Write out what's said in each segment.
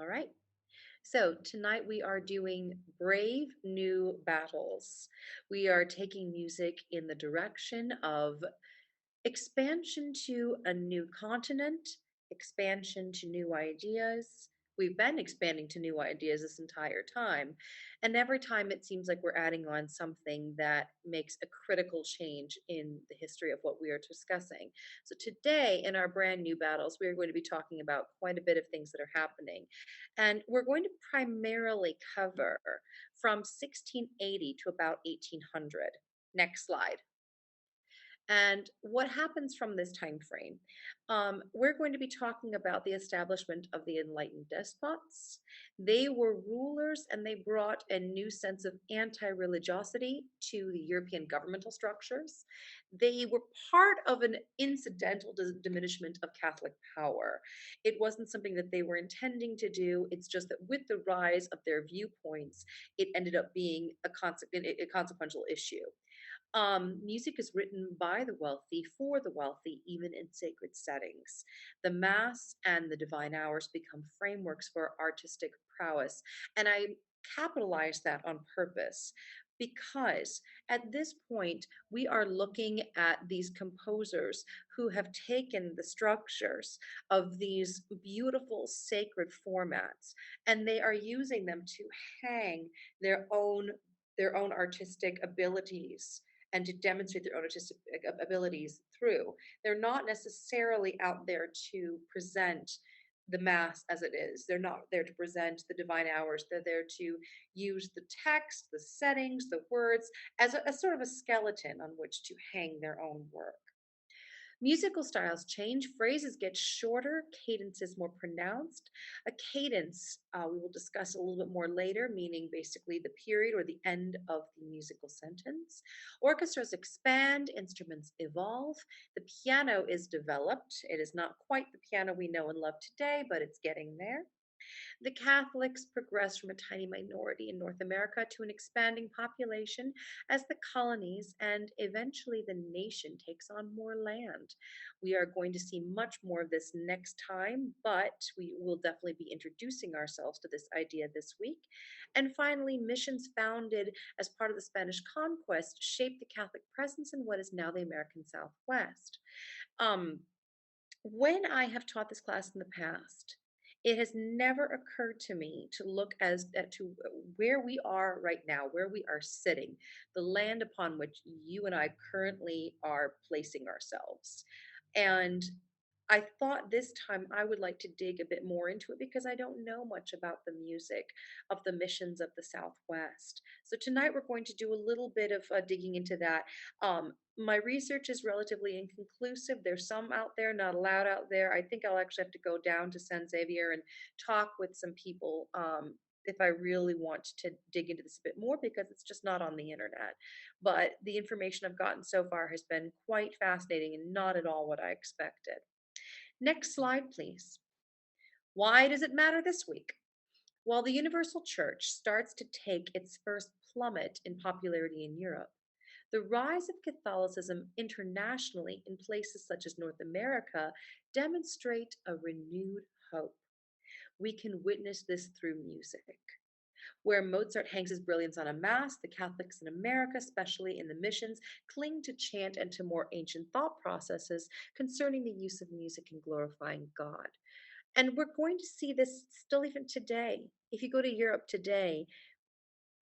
All right. So tonight we are doing Brave New Battles. We are taking music in the direction of expansion to a new continent, expansion to new ideas. We've been expanding to new ideas this entire time. And every time it seems like we're adding on something that makes a critical change in the history of what we are discussing. So, today in our brand new battles, we are going to be talking about quite a bit of things that are happening. And we're going to primarily cover from 1680 to about 1800. Next slide. And what happens from this time frame? We're going to be talking about the establishment of the enlightened despots. They were rulers and they brought a new sense of anti religiosity to the European governmental structures. They were part of an incidental diminishment of Catholic power. It wasn't something that they were intending to do. It's just that with the rise of their viewpoints, it ended up being a consequential issue. Music is written by the wealthy for the wealthy, even in sacred settings. The Mass and the Divine Hours become frameworks for artistic prowess. And I capitalize that on purpose because at this point, we are looking at these composers who have taken the structures of these beautiful sacred formats and they are using them to hang their own their own artistic abilities and to demonstrate their own artistic abilities through. They're not necessarily out there to present the mass as it is. They're not there to present the divine hours. They're there to use the text, the settings, the words as a sort of a skeleton on which to hang their own work. Musical styles change, phrases get shorter, cadence is more pronounced. A cadence, we will discuss a little bit more later, meaning basically the period or the end of the musical sentence. Orchestras expand, instruments evolve, the piano is developed. It is not quite the piano we know and love today, but it's getting there. The Catholics progressed from a tiny minority in North America to an expanding population as the colonies and eventually the nation takes on more land. We are going to see much more of this next time, but we will definitely be introducing ourselves to this idea this week. And finally, missions founded as part of the Spanish conquest shaped the Catholic presence in what is now the American Southwest. Um, when I have taught this class in the past, it has never occurred to me to look as to where we are right now, where we are sitting, the land upon which you and I currently are placing ourselves. And I thought this time I would like to dig a bit more into it because I don't know much about the music of the missions of the Southwest. So tonight we're going to do a little bit of digging into that. My research is relatively inconclusive. There's some out there, not allowed out there. I think I'll actually have to go down to San Xavier and talk with some people if I really want to dig into this a bit more because it's just not on the internet. But the information I've gotten so far has been quite fascinating and not at all what I expected. Next slide, please. Why does it matter this week? While the Universal Church starts to take its first plummet in popularity in Europe, the rise of Catholicism internationally in places such as North America demonstrate a renewed hope. We can witness this through music. Where Mozart hangs his brilliance on a mass, the Catholics in America, especially in the missions, cling to chant and to more ancient thought processes concerning the use of music in glorifying God. And we're going to see this still even today. If you go to Europe today,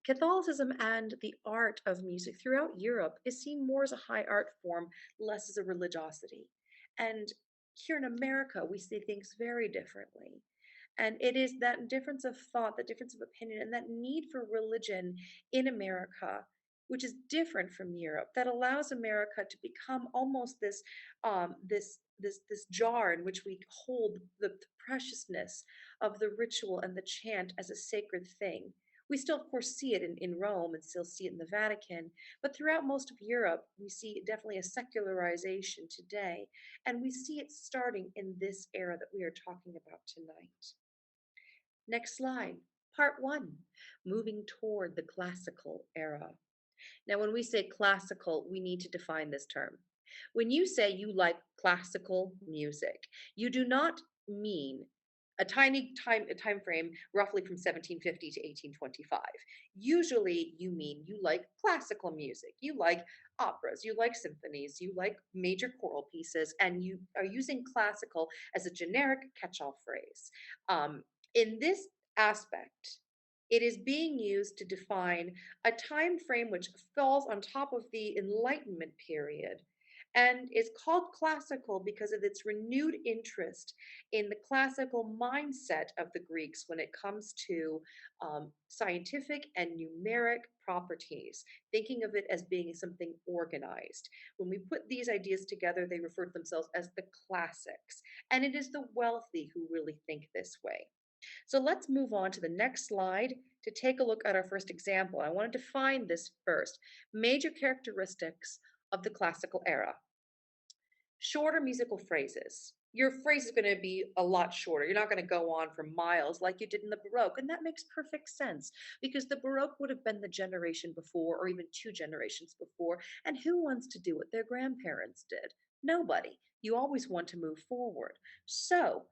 Catholicism and the art of music throughout Europe is seen more as a high art form, less as a religiosity. And here in America, we see things very differently. And it is that difference of thought, that difference of opinion, and that need for religion in America, which is different from Europe, that allows America to become almost this jar in which we hold the preciousness of the ritual and the chant as a sacred thing. We still, of course, see it in Rome and still see it in the Vatican, but throughout most of Europe, we see definitely a secularization today, and we see it starting in this era that we are talking about tonight. Next slide. Part one, moving toward the classical era. Now, when we say classical, we need to define this term. When you say you like classical music, you do not mean a time frame roughly from 1750 to 1825. Usually you mean you like classical music, you like operas, you like symphonies, you like major choral pieces, and you are using classical as a generic catch-all phrase. In this aspect, it is being used to define a time frame which falls on top of the Enlightenment period and is called classical because of its renewed interest in the classical mindset of the Greeks when it comes to scientific and numeric properties, thinking of it as being something organized. When we put these ideas together, they refer to themselves as the classics, and it is the wealthy who really think this way. So let's move on to the next slide to take a look at our first example. I want to define this first. Major characteristics of the classical era. Shorter musical phrases. Your phrase is going to be a lot shorter. You're not going to go on for miles like you did in the Baroque. And that makes perfect sense because the Baroque would have been the generation before, or even two generations before. And who wants to do what their grandparents did? Nobody. You always want to move forward. So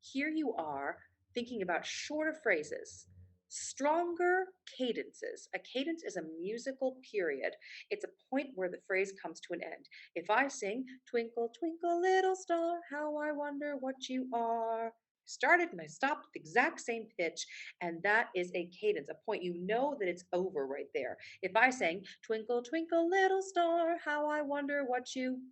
here you are thinking about shorter phrases, stronger cadences. A cadence is a musical period. It's a point where the phrase comes to an end. If I sing, "Twinkle, twinkle, little star, how I wonder what you are," started and I stopped at the exact same pitch, and that is a cadence, a point you know that it's over right there. If I sang, "Twinkle, twinkle, little star, how I wonder what you,"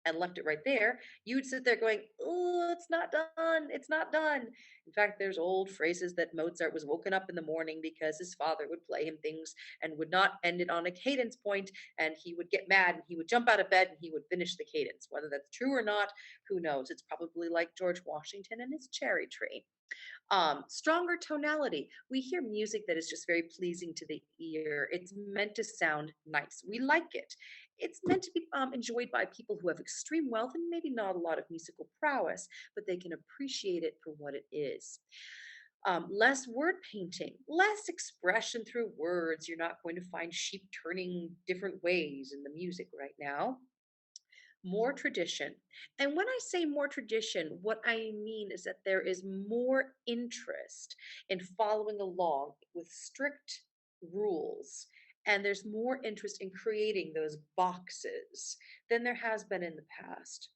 and left it right there, you would sit there going, "Oh, it's not done. It's not done." In fact, there's old phrases that Mozart was woken up in the morning because his father would play him things and would not end it on a cadence point, and he would get mad and he would jump out of bed and he would finish the cadence. Whether that's true or not, who knows? It's probably like George Washington and his cherry tree. Stronger tonality. We hear music that is just very pleasing to the ear. It's meant to sound nice. We like it. It's meant to be enjoyed by people who have extreme wealth and maybe not a lot of musical prowess, but they can appreciate it for what it is. Less word painting, less expression through words. You're not going to find sheep turning different ways in the music right now. More tradition. And when I say more tradition, what I mean is that there is more interest in following along with strict rules. And there's more interest in creating those boxes than there has been in the past.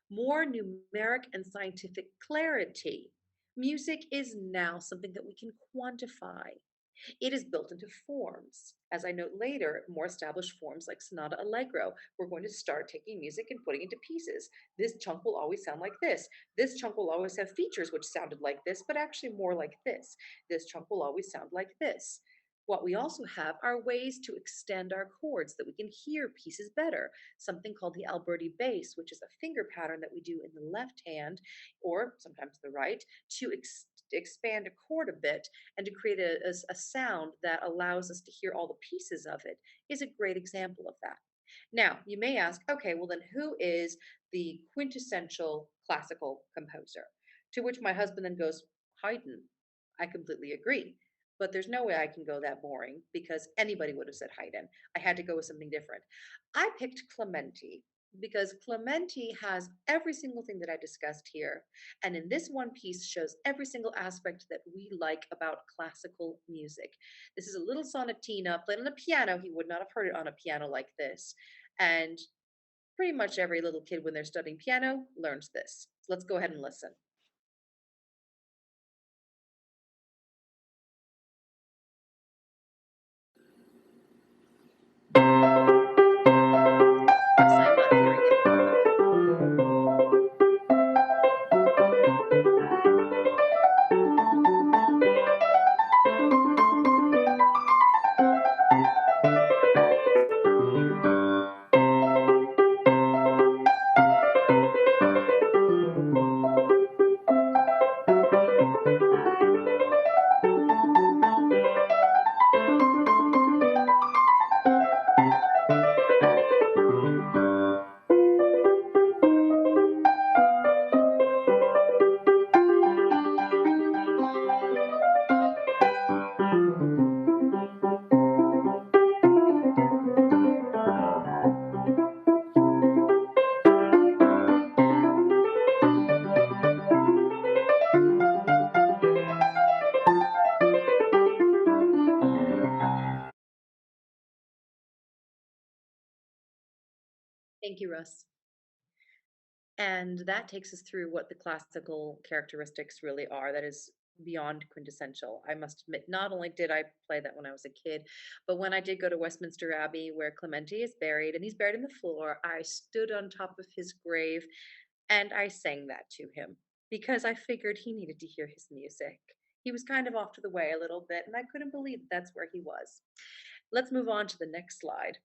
More numeric and scientific clarity. Music is now something that we can quantify. It is built into forms. As I note later, more established forms like sonata allegro, we're going to start taking music and putting it into pieces. This chunk will always sound like this. This chunk will always have features which sounded like this, but actually more like this. This chunk will always sound like this. What we also have are ways to extend our chords that we can hear pieces better. Something called the Alberti bass, which is a finger pattern that we do in the left hand, or sometimes the right, to expand a chord a bit and to create a sound that allows us to hear all the pieces of it, is a great example of that. Now, you may ask, okay, well, then who is the quintessential classical composer? To which my husband then goes, Haydn. I completely agree. But there's no way I can go that boring because anybody would have said Haydn. I had to go with something different. I picked Clementi because Clementi has every single thing that I discussed here. And in this one piece shows every single aspect that we like about classical music. This is a little sonatina played on a piano. He would not have heard it on a piano like this. And pretty much every little kid, when they're studying piano, learns this. So let's go ahead and listen. Yes, I'm not hearing it. Thank you, Russ. And that takes us through what the classical characteristics really are. That is beyond quintessential. I must admit, not only did I play that when I was a kid, but when I did go to Westminster Abbey, where Clementi is buried, and he's buried in the floor, I stood on top of his grave and I sang that to him because I figured he needed to hear his music. He was kind of off to the way a little bit, and I couldn't believe that's where he was. Let's move on to the next slide.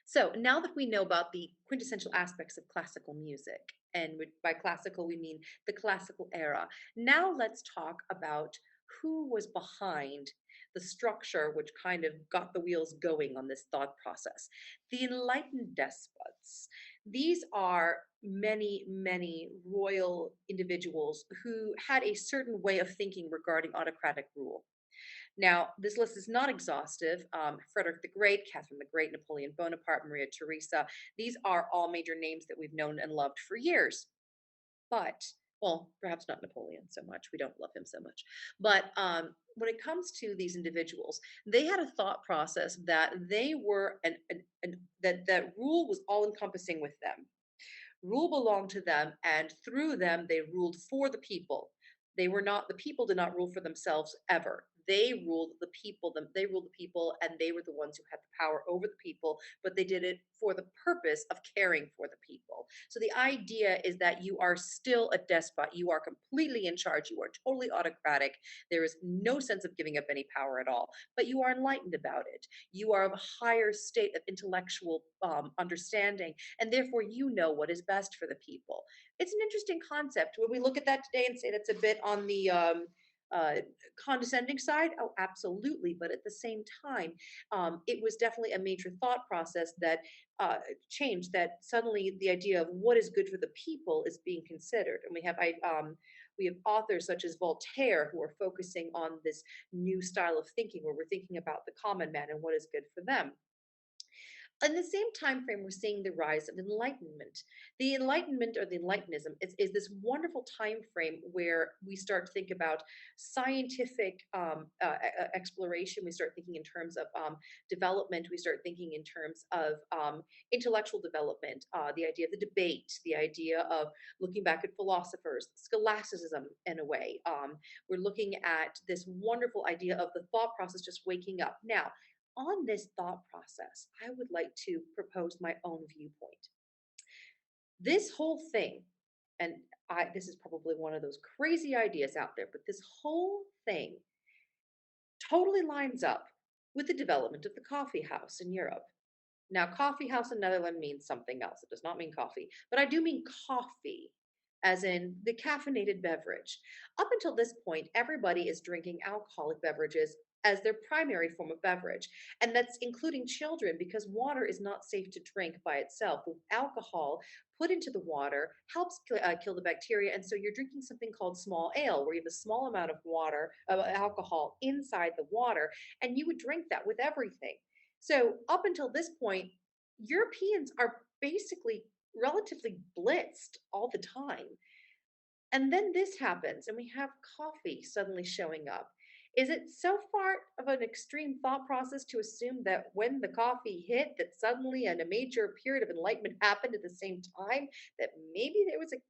So now that we know about the quintessential aspects of classical music, and by classical we mean the classical era, now let's talk about who was behind the structure which kind of got the wheels going on this thought process. The enlightened despots. These are many, many royal individuals who had a certain way of thinking regarding autocratic rule. Now, this list is not exhaustive. Frederick the Great, Catherine the Great, Napoleon Bonaparte, Maria Theresa, these are all major names that we've known and loved for years. But, well, perhaps not Napoleon so much. We don't love him so much. But when it comes to these individuals, they had a thought process that they were, that rule was all encompassing with them. Rule belonged to them, and through them they ruled for the people. They were not, the people did not rule for themselves ever. They ruled the people, they ruled the people, and they were the ones who had the power over the people, but they did it for the purpose of caring for the people. So the idea is that you are still a despot. You are completely in charge. You are totally autocratic. There is no sense of giving up any power at all, but you are enlightened about it. You are of a higher state of intellectual understanding, and therefore you know what is best for the people. It's an interesting concept. When we look at that today and say that's a bit on the uh, condescending side, oh, absolutely. But at the same time, it was definitely a major thought process that changed. That suddenly the idea of what is good for the people is being considered, and we have authors such as Voltaire who are focusing on this new style of thinking, where we're thinking about the common man and what is good for them. In the same time frame, we're seeing the rise of enlightenment. The enlightenment, or the enlightenism, is this wonderful time frame where we start to think about scientific exploration. We start thinking in terms of development. We start thinking in terms of intellectual development, the idea of the debate, the idea of looking back at philosophers, scholasticism in a way. We're looking at this wonderful idea of the thought process just waking up. Now, on this thought process, I would like to propose my own viewpoint. This whole thing, and this is probably one of those crazy ideas out there, but this whole thing totally lines up with the development of the coffee house in Europe. Now, coffee house in Netherlands means something else. It does not mean coffee, but I do mean coffee, as in the caffeinated beverage. Up until this point, everybody is drinking alcoholic beverages as their primary form of beverage, and that's including children, because water is not safe to drink by itself. The alcohol put into the water helps kill the bacteria, and so you're drinking something called small ale, where you have a small amount of water, alcohol inside the water, and you would drink that with everything. So up until this point, Europeans are basically relatively blitzed all the time. And then this happens, and we have coffee suddenly showing up. Is it so far of an extreme thought process to assume that when the coffee hit, that suddenly a major period of enlightenment happened at the same time? That maybe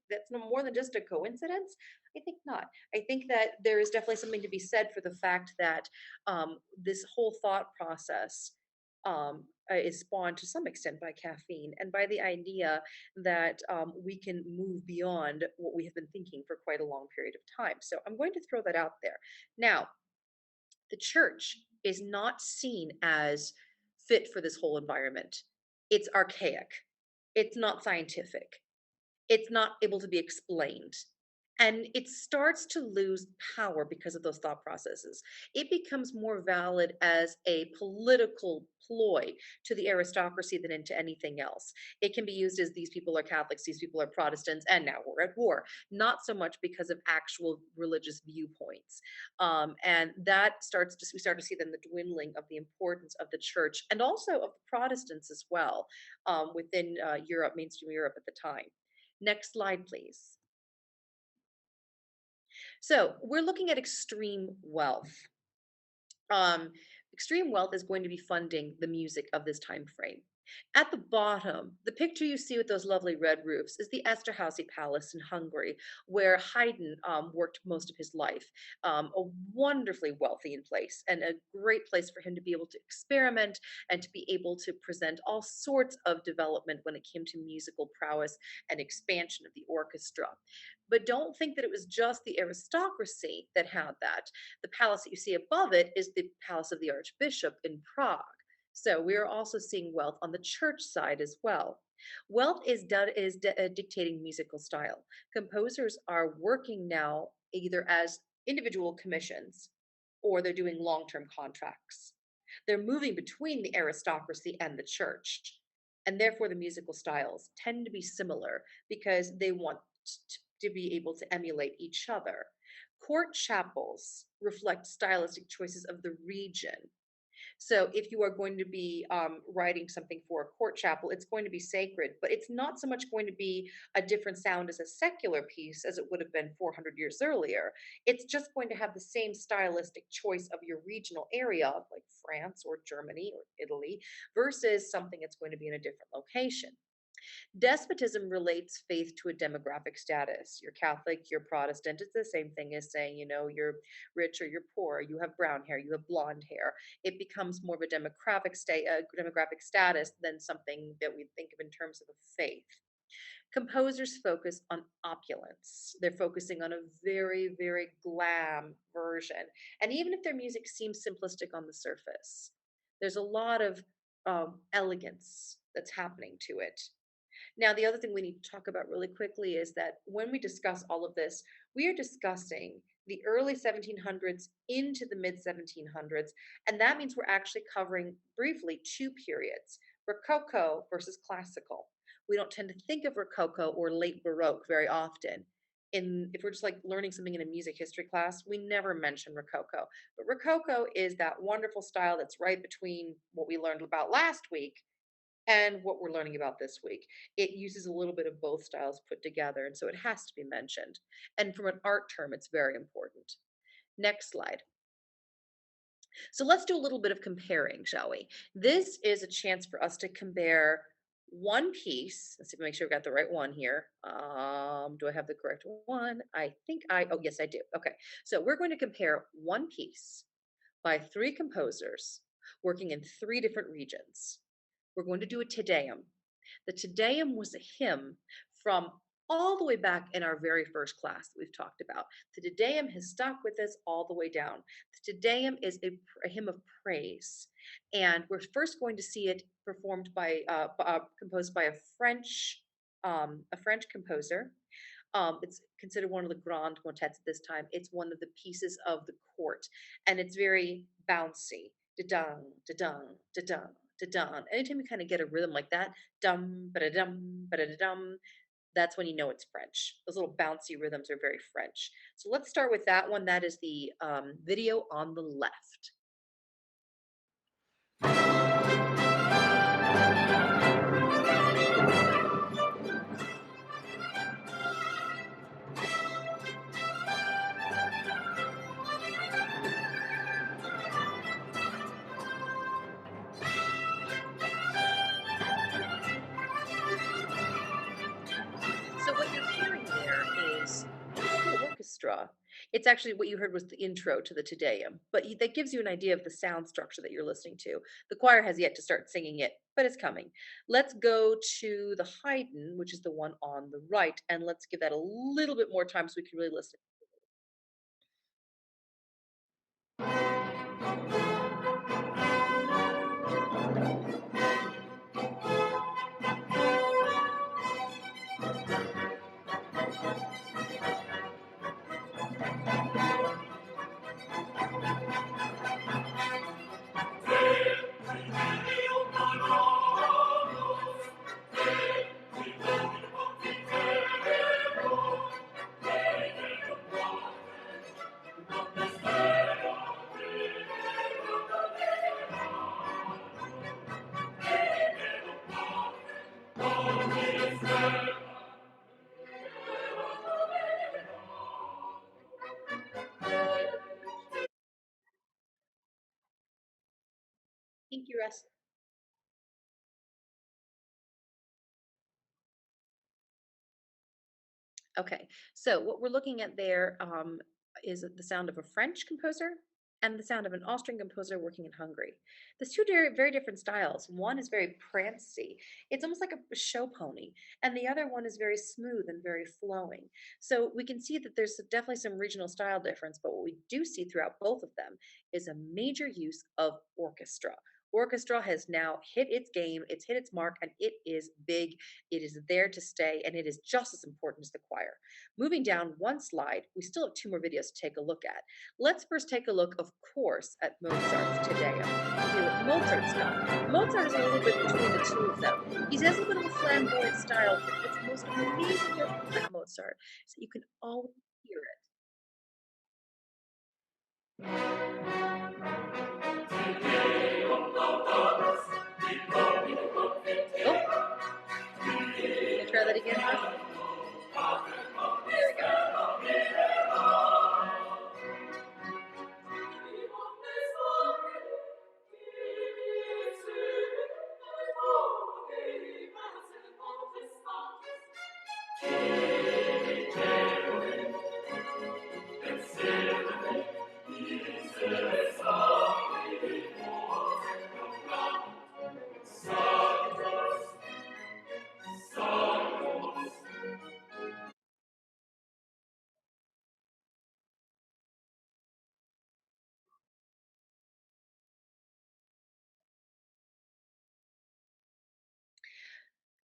that's no more than just a coincidence? I think not. I think that there is definitely something to be said for the fact that this whole thought process is spawned to some extent by caffeine and by the idea that we can move beyond what we have been thinking for quite a long period of time. So I'm going to throw that out there. Now, the church is not seen as fit for this whole environment. It's archaic, it's not scientific, it's not able to be explained. And it starts to lose power because of those thought processes. It becomes more valid as a political ploy to the aristocracy than into anything else. It can be used as these people are Catholics, these people are Protestants, and now we're at war. Not so much because of actual religious viewpoints. And that we start to see then the dwindling of the importance of the church and also of the Protestants as well within Europe, mainstream Europe at the time. Next slide, please. So we're looking at extreme wealth. Um, Extreme wealth is going to be funding the music of this time frame. At the bottom, the picture you see with those lovely red roofs is the Esterhazy Palace in Hungary, where Haydn worked most of his life. A wonderfully wealthy in place and a great place for him to be able to experiment and to be able to present all sorts of development when it came to musical prowess and expansion of the orchestra. But don't think that it was just the aristocracy that had that. The palace that you see above it is the palace of the Archbishop in Prague. So we are also seeing wealth on the church side as well. Wealth is dictating musical style. Composers are working now either as individual commissions or they're doing long-term contracts. They're moving between the aristocracy and the church. And therefore, the musical styles tend to be similar because they want to be able to emulate each other. Court chapels reflect stylistic choices of the region. So if you are going to be writing something for a court chapel, it's going to be sacred, but it's not so much going to be a different sound as a secular piece as it would have been 400 years earlier. It's just going to have the same stylistic choice of your regional area, like France or Germany or Italy, versus something that's going to be in a different location. Despotism relates faith to a demographic status. You're Catholic, you're Protestant. It's the same thing as saying, you're rich or you're poor, you have brown hair, you have blonde hair. It becomes more of a demographic status than something that we think of in terms of a faith. Composers focus on opulence. They're focusing on a very, very glam version. And even if their music seems simplistic on the surface, there's a lot of elegance that's happening to it. Now, the other thing we need to talk about really quickly is that when we discuss all of this, we are discussing the early 1700s into the mid 1700s, and that means we're actually covering briefly two periods, Rococo versus Classical. We don't tend to think of Rococo or late Baroque very often. If we're just like learning something in a music history class, we never mention Rococo. But Rococo is that wonderful style that's right between what we learned about last week and what we're learning about this week. It uses a little bit of both styles put together, and so it has to be mentioned. And from an art term, it's very important. Next slide. So let's do a little bit of comparing, shall we? This is a chance for us to compare one piece. Let's see if I make sure I've got the right one here. Do I have the correct one? Oh, yes, I do. Okay. So we're going to compare one piece by three composers working in three different regions. We're going to do a Te Deum. The Te Deum was a hymn from all the way back in our very first class that we've talked about. The Te Deum has stuck with us all the way down. The Te Deum is a hymn of praise, and we're first going to see it performed composed by a French composer. It's considered one of the grand motets at this time. It's one of the pieces of the court, and it's very bouncy. Da-dung, da-dung, da-dung, da-dung. Anytime you kind of get a rhythm like that, dum, ba-da-dum, ba-da-da-dum, that's when you know it's French. Those little bouncy rhythms are very French. So let's start with that one. That is the video on the left. So what you're hearing there is the full orchestra. It's actually what you heard was the intro to the Te Deum, but that gives you an idea of the sound structure that you're listening to. The choir has yet to start singing it, but it's coming. Let's go to the Haydn, which is the one on the right, and let's give that a little bit more time so we can really listen. Thank you, Russ. Okay, so what we're looking at there is the sound of a French composer and the sound of an Austrian composer working in Hungary. There's two very different styles. One is very prancy, it's almost like a show pony, and the other one is very smooth and very flowing. So we can see that there's definitely some regional style difference, but what we do see throughout both of them is a major use of orchestra. Orchestra has now hit its game, it's hit its mark, and it is big. It is there to stay, and it is just as important as the choir. Moving down one slide, we still have two more videos to take a look at. Let's first take a look, of course, at Mozart's Te Deum. See what Mozart's got. Mozart is a little bit between the two of them. He has a little bit of a flamboyant style, but what's most amazing about Mozart is that you can always hear it. Oh, can I try that again, Mark? There we go.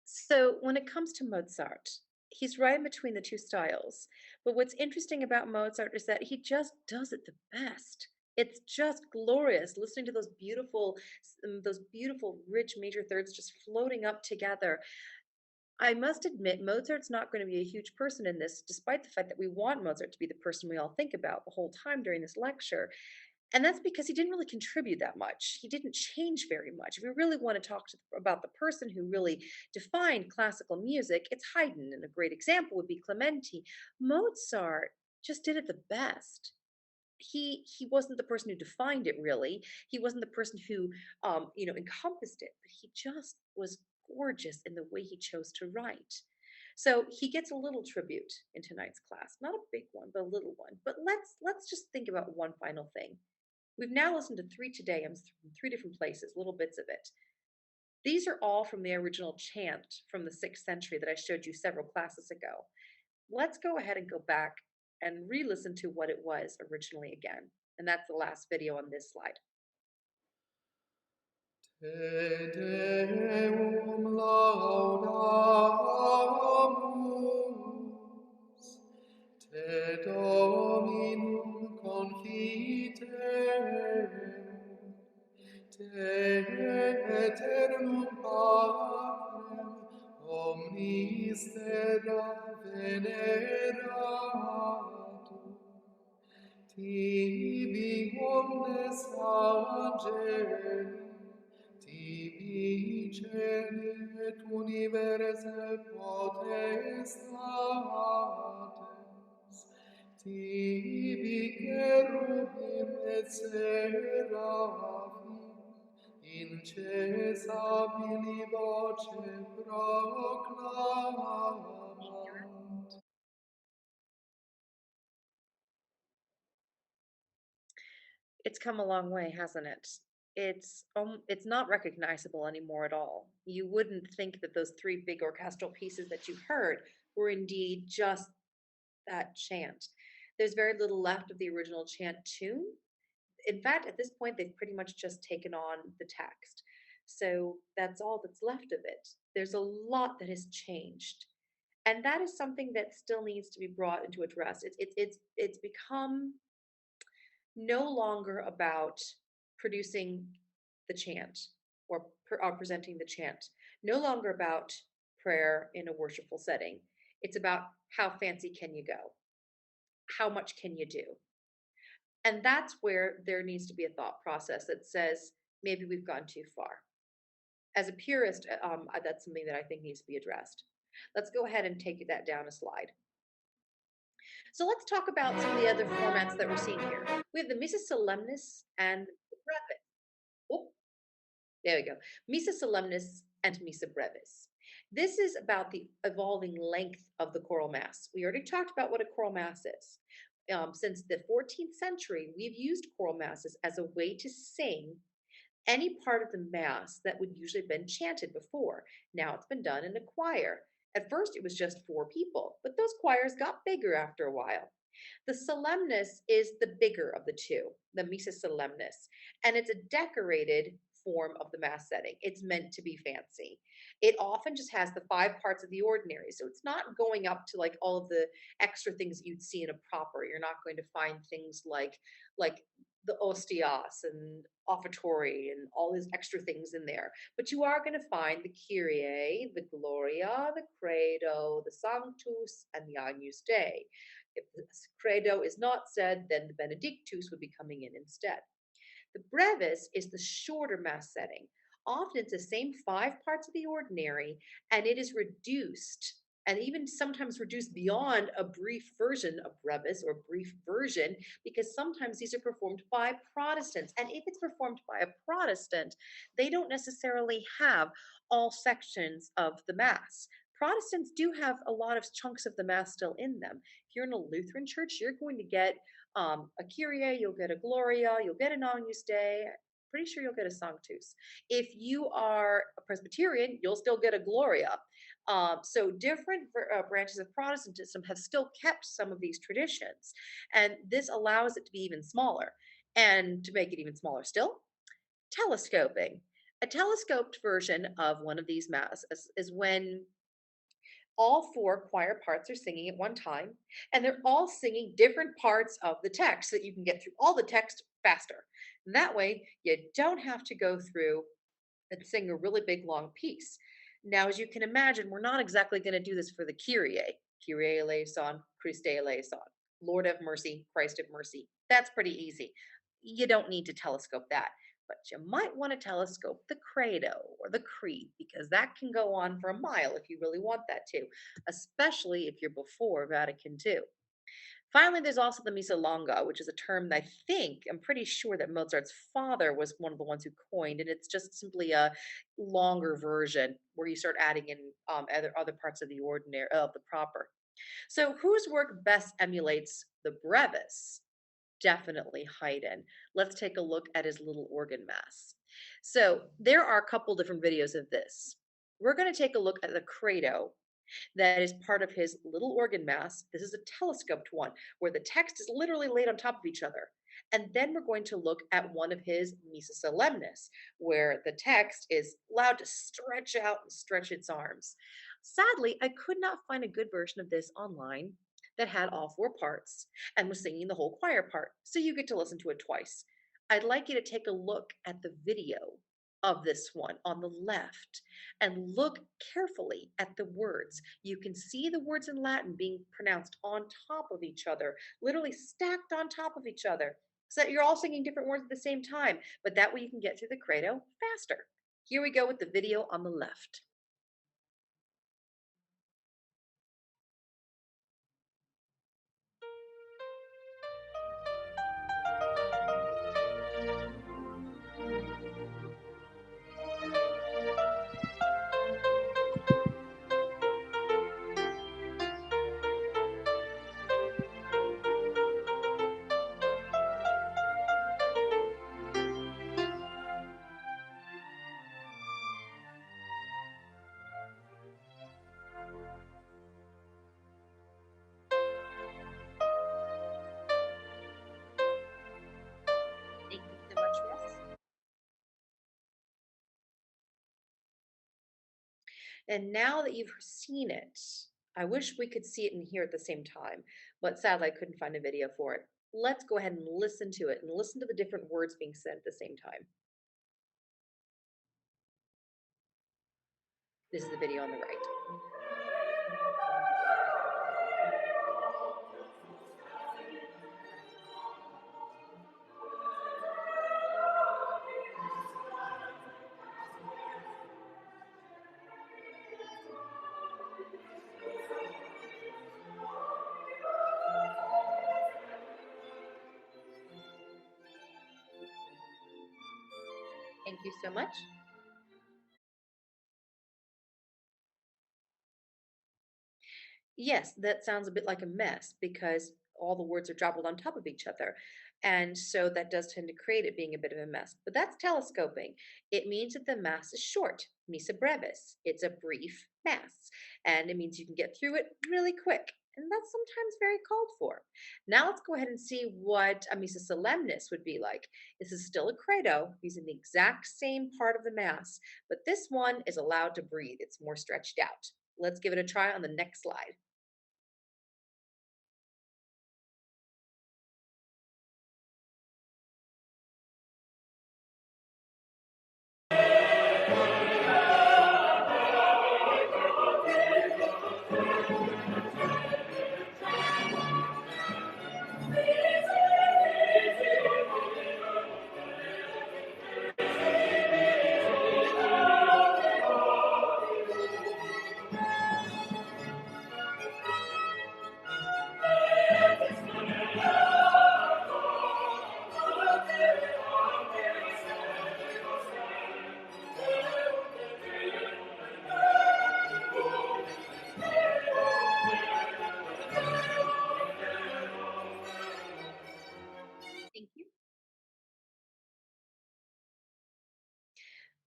So when it comes to Mozart, he's right in between the two styles. But what's interesting about Mozart is that he just does it the best. It's just glorious listening to those beautiful, rich major thirds just floating up together. I must admit, Mozart's not going to be a huge person in this, despite the fact that we want Mozart to be the person we all think about the whole time during this lecture. And that's because he didn't really contribute that much. He didn't change very much. If we really want to talk about the person who really defined classical music, it's Haydn, and a great example would be Clementi. Mozart just did it the best. He wasn't the person who defined it really. He wasn't the person who encompassed it, but he just was gorgeous in the way he chose to write. So he gets a little tribute in tonight's class, not a big one, but a little one. But let's just think about one final thing. We've now listened to three Te Deums from three different places, little bits of it. These are all from the original chant from the 6th century that I showed you several classes ago. Let's go ahead and go back and re-listen to what it was originally again. And that's the last video on this slide. Te Deum laudamus, Te Dominum confiterem, Te eternum Patrem omnis terra veneratum, tibi omnes angeli, tibi celi et universe potestates, tibi cherubim et seraphim, in cessabili voce proclamant. It's come a long way, hasn't it? It's not recognizable anymore at all. You wouldn't think that those three big orchestral pieces that you heard were indeed just that chant. There's very little left of the original chant tune. In fact, at this point, they've pretty much just taken on the text. So that's all that's left of it. There's a lot that has changed. And that is something that still needs to be brought into address. It's become no longer about producing the chant or presenting the chant, no longer about prayer in a worshipful setting. It's about how fancy can you go? How much can you do? And that's where there needs to be a thought process that says maybe we've gone too far. As a purist, that's something that I think needs to be addressed. Let's go ahead and take that down a slide. So let's talk about some of the other formats that we're seeing here. We have the Missa Solemnis and the Brevis. Oh, there we go. Missa Solemnis and Missa Brevis. This is about the evolving length of the choral mass. We already talked about what a choral mass is. Since the 14th century, we've used choral masses as a way to sing any part of the mass that would usually have been chanted before. Now it's been done in a choir. At first, it was just four people, but those choirs got bigger after a while. The solemnis is the bigger of the two, the missa solemnis, and it's a decorated form of the mass setting. It's meant to be fancy. It often just has the five parts of the ordinary. So it's not going up to like all of the extra things that you'd see in a proper. You're not going to find things like the ostias and offertory and all these extra things in there. But you are going to find the Kyrie, the Gloria, the Credo, the Sanctus, and the Agnus Dei. If the Credo is not said, then the Benedictus would be coming in instead. The brevis is the shorter mass setting. Often it's the same five parts of the ordinary, and it is reduced and even sometimes reduced beyond a brief version of brevis or brief version, because sometimes these are performed by Protestants. And if it's performed by a Protestant, they don't necessarily have all sections of the Mass. Protestants do have a lot of chunks of the Mass still in them. If you're in a Lutheran church, you're going to get a Kyrie, you'll get a Gloria, you'll get an Agnus Dei. Pretty sure you'll get a Sanctus. If you are a Presbyterian, you'll still get a Gloria. So different branches of Protestantism have still kept some of these traditions, and this allows it to be even smaller. And to make it even smaller still, telescoping. A telescoped version of one of these masses is when all four choir parts are singing at one time, and they're all singing different parts of the text so that you can get through all the text faster. And that way, you don't have to go through and sing a really big long piece. Now, as you can imagine, we're not exactly going to do this for the Kyrie. Kyrie eleison, Christe eleison. Lord have mercy, Christ have mercy. That's pretty easy. You don't need to telescope that. But you might want to telescope the credo or the creed, because that can go on for a mile if you really want that to, especially if you're before Vatican II. Finally, there's also the Misa Longa, which is a term that I'm pretty sure that Mozart's father was one of the ones who coined, and it's just simply a longer version where you start adding in other parts of the ordinary of the proper. So, whose work best emulates the brevis? Definitely Haydn. Let's take a look at his little organ mass. So, there are a couple different videos of this. We're going to take a look at the credo that is part of his little organ mass. This is a telescoped one where the text is literally laid on top of each other. And then we're going to look at one of his Missa Solemnis, where the text is allowed to stretch out and stretch its arms. Sadly, I could not find a good version of this online that had all four parts and was singing the whole choir part. So you get to listen to it twice. I'd like you to take a look at the video of this one on the left and look carefully at the words. You can see the words in Latin being pronounced on top of each other, literally stacked on top of each other, so that you're all singing different words at the same time, but that way you can get through the credo faster. Here we go with the video on the left. Thank you so much, Miss. And now that you've seen it, I wish we could see it and hear at the same time, but sadly I couldn't find a video for it. Let's go ahead and listen to it and listen to the different words being said at the same time. This is the video on the right. Thank you so much. Yes, that sounds a bit like a mess because all the words are jobbled on top of each other. And so that does tend to create it being a bit of a mess. But that's telescoping. It means that the mass is short, missa brevis. It's a brief mass, and it means you can get through it really quick. And that's sometimes very called for. Now let's go ahead and see what a missa solemnis would be like. This is still a credo using the exact same part of the mass, but this one is allowed to breathe. It's more stretched out. Let's give it a try on the next slide. Thank you.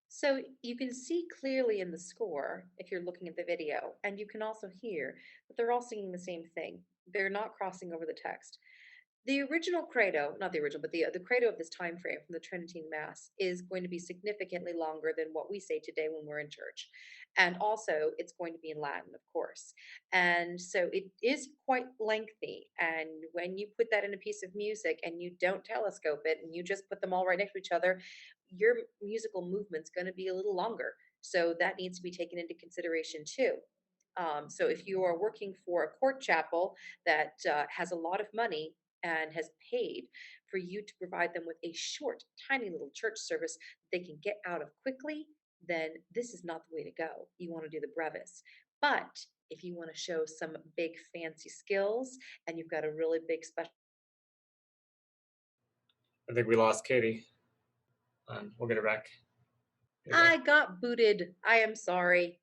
So you can see clearly in the score if you're looking at the video, and you can also hear that they're all singing the same thing. They're not crossing over the text. The original credo, not the original, but the credo of this time frame from the Tridentine Mass is going to be significantly longer than what we say today when we're in church. And also, it's going to be in Latin, of course. And so it is quite lengthy. And when you put that in a piece of music and you don't telescope it and you just put them all right next to each other, your musical movement's going to be a little longer. So that needs to be taken into consideration too. So if you are working for a court chapel that has a lot of money and has paid for you to provide them with a short, tiny little church service that they can get out of quickly, then this is not the way to go. You want to do the brevis. But if you want to show some big fancy skills and you've got a really big special, I think we lost Katie. We'll get her back. There you go. I got booted. I am sorry.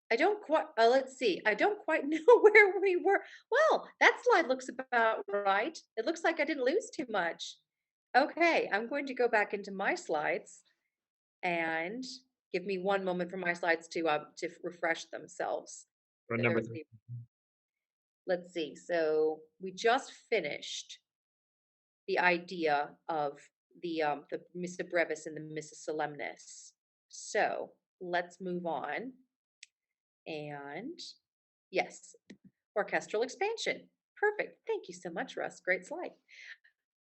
I don't quite, let's see. I don't quite know where we were. Well, that slide looks about right. It looks like I didn't lose too much. Okay, I'm going to go back into my slides and give me one moment for my slides to refresh themselves. We're Bear number with three. me. Let's see. So we just finished the idea of the Missa Brevis and the Missa Solemnis. So let's move on. And yes, orchestral expansion. Perfect. Thank you so much, Russ. Great slide.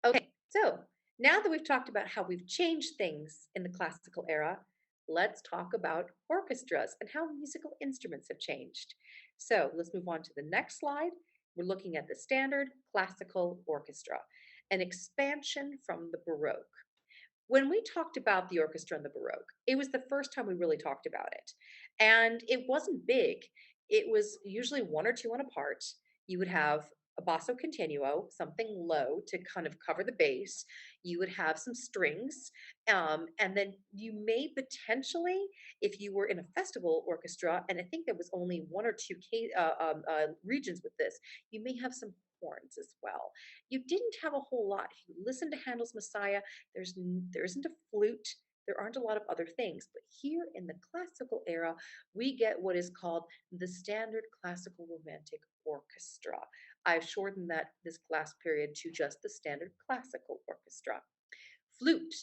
Okay, so now that we've talked about how we've changed things in the classical era, let's talk about orchestras and how musical instruments have changed. So let's move on to the next slide. We're looking at the standard classical orchestra, an expansion from the Baroque. When we talked about the orchestra in the Baroque, it was the first time we really talked about it. And it wasn't big. It was usually one or two on a part. You would have a basso continuo, something low to kind of cover the bass. You would have some strings. And then you may potentially, if you were in a festival orchestra, and I think there was only one or two regions with this, you may have some horns as well. You didn't have a whole lot. If you listen to Handel's Messiah, there isn't a flute. There aren't a lot of other things, but here in the classical era, we get what is called the standard classical romantic orchestra. I've shortened this class period to just the standard classical orchestra. Flute,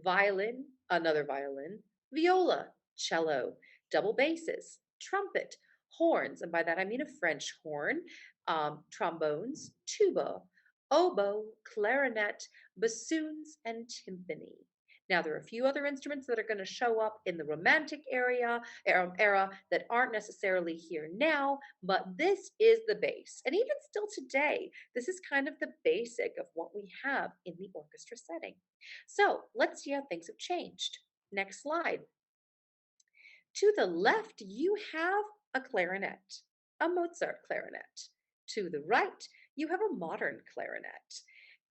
violin, another violin, viola, cello, double basses, trumpet, horns, and by that I mean a French horn, trombones, tuba, oboe, clarinet, bassoons, and timpani. Now, there are a few other instruments that are going to show up in the Romantic era that aren't necessarily here now, but this is the base. And even still today, this is kind of the basic of what we have in the orchestra setting. So let's see how things have changed. Next slide. To the left, you have a clarinet, a Mozart clarinet. To the right, you have a modern clarinet.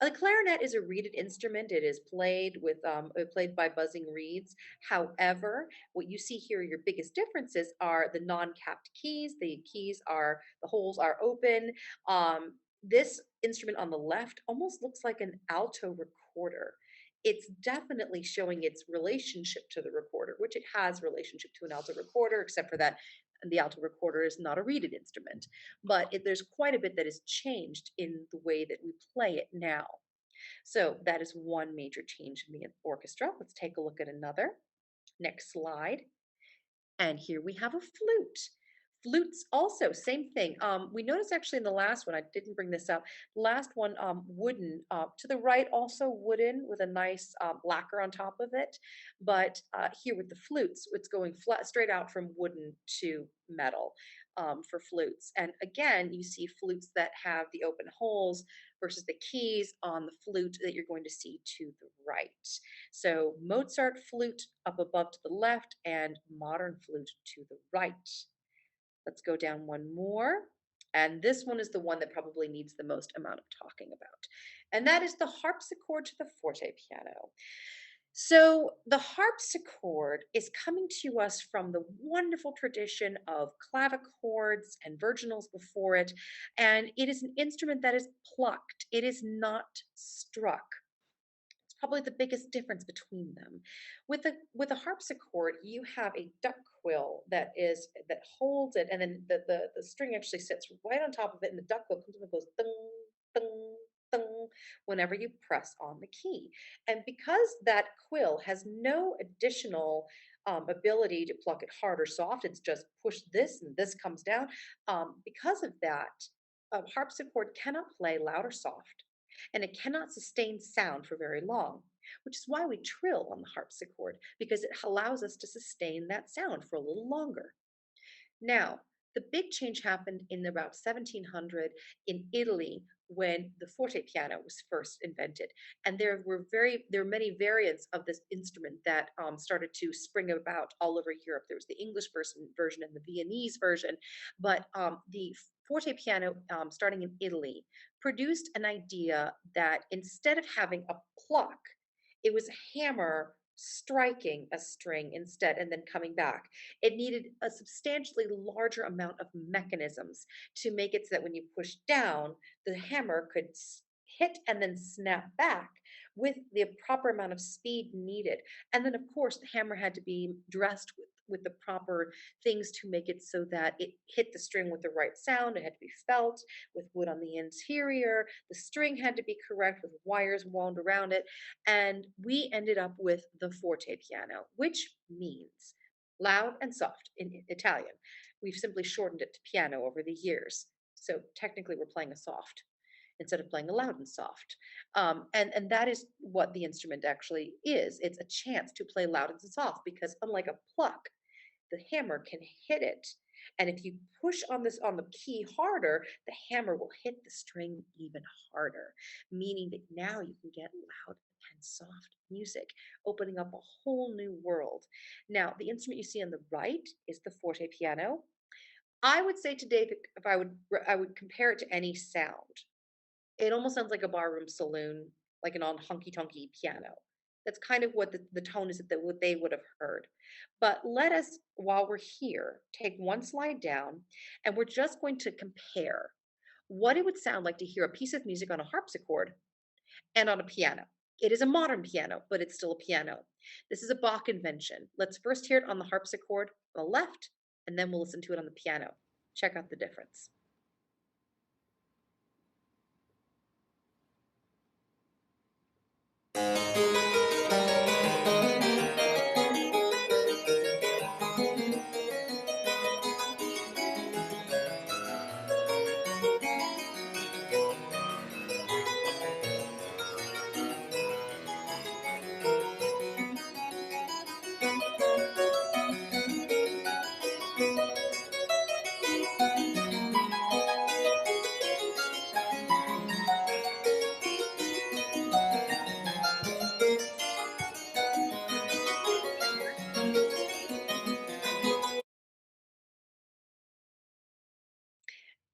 The clarinet is a reeded instrument. It is played by buzzing reeds. However, what you see here, your biggest differences are the non-capped keys. The holes are open. This instrument on the left almost looks like an alto recorder. It's definitely showing its relationship to the recorder, which it has relationship to an alto recorder, except for that the alto recorder is not a reeded instrument. But there's quite a bit that has changed in the way that we play it now. So that is one major change in the orchestra. Let's take a look at another. Next slide. And here we have a flute. Flutes also, same thing. We noticed actually in the last one, I didn't bring this up. Last one, wooden. To the right, also wooden with a nice lacquer on top of it. But here with the flutes, it's going flat, straight out from wooden to metal for flutes. And again, you see flutes that have the open holes versus the keys on the flute that you're going to see to the right. So Mozart flute up above to the left and modern flute to the right. Let's go down one more. And this one is the one that probably needs the most amount of talking about. And that is the harpsichord to the forte piano. So the harpsichord is coming to us from the wonderful tradition of clavichords and virginals before it. And it is an instrument that is plucked, it is not struck. It's probably the biggest difference between them. With a harpsichord, you have a duck quill that holds it, and then the string actually sits right on top of it, and the duck quill comes and goes ding, ding, ding whenever you press on the key. And because that quill has no additional ability to pluck it hard or soft, it's just push this and this comes down. Because of that, a harpsichord cannot play loud or soft and it cannot sustain sound for very long, which is why we trill on the harpsichord, because it allows us to sustain that sound for a little longer. Now, the big change happened in about 1700 in Italy when the forte piano was first invented, and there were many variants of this instrument that started to spring about all over Europe. There was the English version and the Viennese version, but the forte piano, starting in Italy, produced an idea that instead of having a pluck, it was a hammer striking a string instead and then coming back. It needed a substantially larger amount of mechanisms to make it so that when you push down, the hammer could hit and then snap back with the proper amount of speed needed. And then, of course, the hammer had to be dressed with the proper things to make it so that it hit the string with the right sound. It had to be felt with wood on the interior. The string had to be correct with wires wound around it. And we ended up with the forte piano, which means loud and soft in Italian. We've simply shortened it to piano over the years. So technically, we're playing a soft instead of playing a loud and soft. And that is what the instrument actually is. It's a chance to play loud and soft because unlike a pluck, the hammer can hit it. And if you push on the key harder, the hammer will hit the string even harder, meaning that now you can get loud and soft music, opening up a whole new world. Now, the instrument you see on the right is the forte piano. I would say today, if I would compare it to any sound. It almost sounds like a barroom saloon, like an on honky tonky piano. That's kind of what the tone is that what they would have heard. But let us, while we're here, take one slide down and we're just going to compare what it would sound like to hear a piece of music on a harpsichord and on a piano. It is a modern piano, but it's still a piano. This is a Bach invention. Let's first hear it on the harpsichord on the left, and then we'll listen to it on the piano. Check out the difference.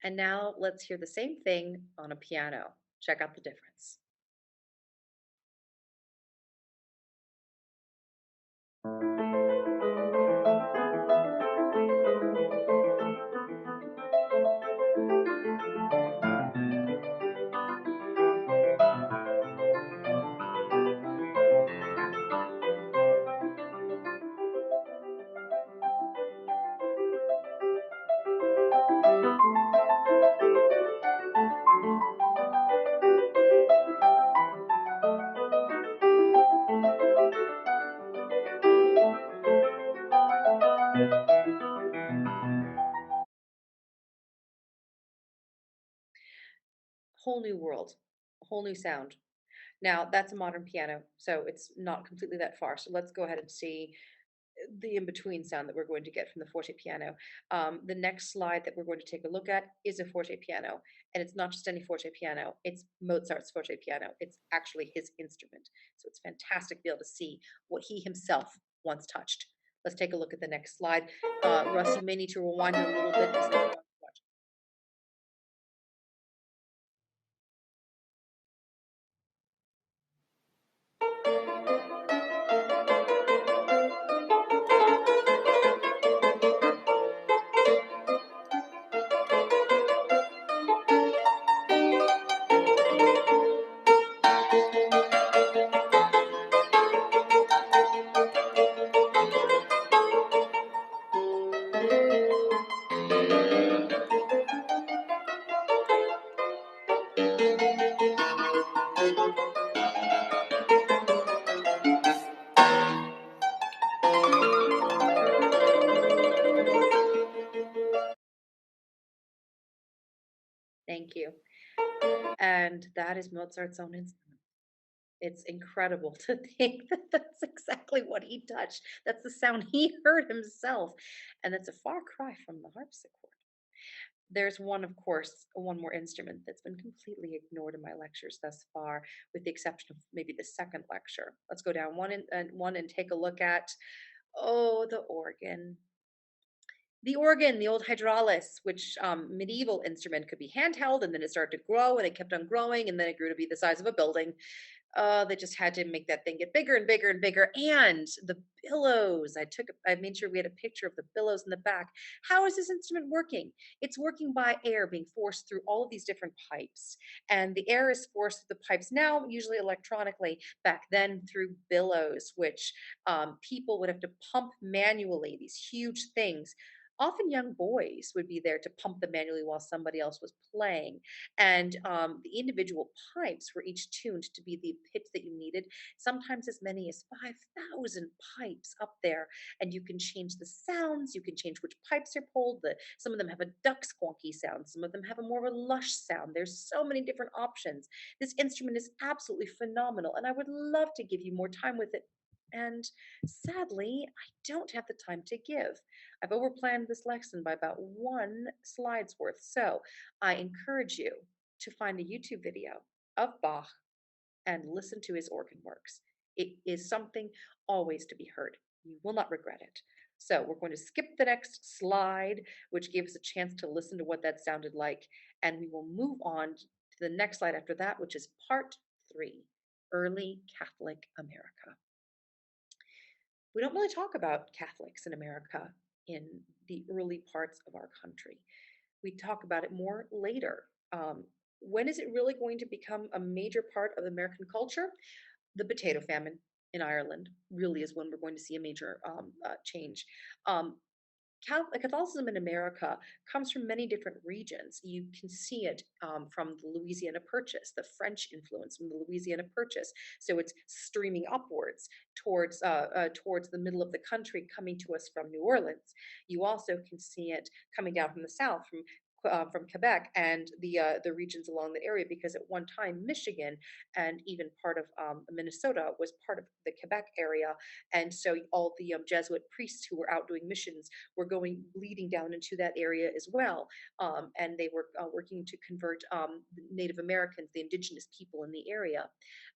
And now let's hear the same thing on a piano. Check out the difference. whole new world, a whole new sound. Now, that's a modern piano, so it's not completely that far. So let's go ahead and see the in-between sound that we're going to get from the forte piano. The next slide that we're going to take a look at is a forte piano, and it's not just any forte piano, it's Mozart's forte piano. It's actually his instrument. So it's fantastic to be able to see what he himself once touched. Let's take a look at the next slide. Russ, you may need to rewind it a little bit because I cannot watch. Thank you. And that is Mozart's own instrument. It's incredible to think that that's exactly what he touched. That's the sound he heard himself. And that's a far cry from the harpsichord. There's one, of course, one more instrument that's been completely ignored in my lectures thus far, with the exception of maybe the second lecture. Let's go down one and take a look at, oh, the organ. The organ, the old hydraulis, which medieval instrument could be handheld, and then it started to grow, and it kept on growing, and then it grew to be the size of a building. They just had to make that thing get bigger and bigger and bigger. And the billows, I made sure we had a picture of the billows in the back. How is this instrument working? It's working by air being forced through all of these different pipes. And the air is forced through the pipes now, usually electronically, back then through billows, which people would have to pump manually, these huge things. Often young boys would be there to pump them manually while somebody else was playing. And the individual pipes were each tuned to be the pitch that you needed, sometimes as many as 5,000 pipes up there. And you can change the sounds, you can change which pipes are pulled. Some of them have a duck squonky sound, some of them have a more of a lush sound. There's so many different options. This instrument is absolutely phenomenal, and I would love to give you more time with it. And sadly, I don't have the time to give. I've overplanned this lesson by about one slide's worth. So I encourage you to find a YouTube video of Bach and listen to his organ works. It is something always to be heard. You will not regret it. So we're going to skip the next slide, which gave us a chance to listen to what that sounded like. And we will move on to the next slide after that, which is part 3, Early Catholic America. We don't really talk about Catholics in America in the early parts of our country. We talk about it more later. When is it really going to become a major part of American culture? The potato famine in Ireland really is when we're going to see a major change. Um, Catholicism in America comes from many different regions. You can see it from the Louisiana Purchase, the French influence from the Louisiana Purchase. So it's streaming upwards towards the middle of the country, coming to us from New Orleans. You also can see it coming down from the south, from Quebec and the regions along the area, because at one time Michigan and even part of Minnesota was part of the Quebec area, and so all the Jesuit priests who were out doing missions were going bleeding down into that area as well, and they were working to convert Native Americans, the indigenous people in the area,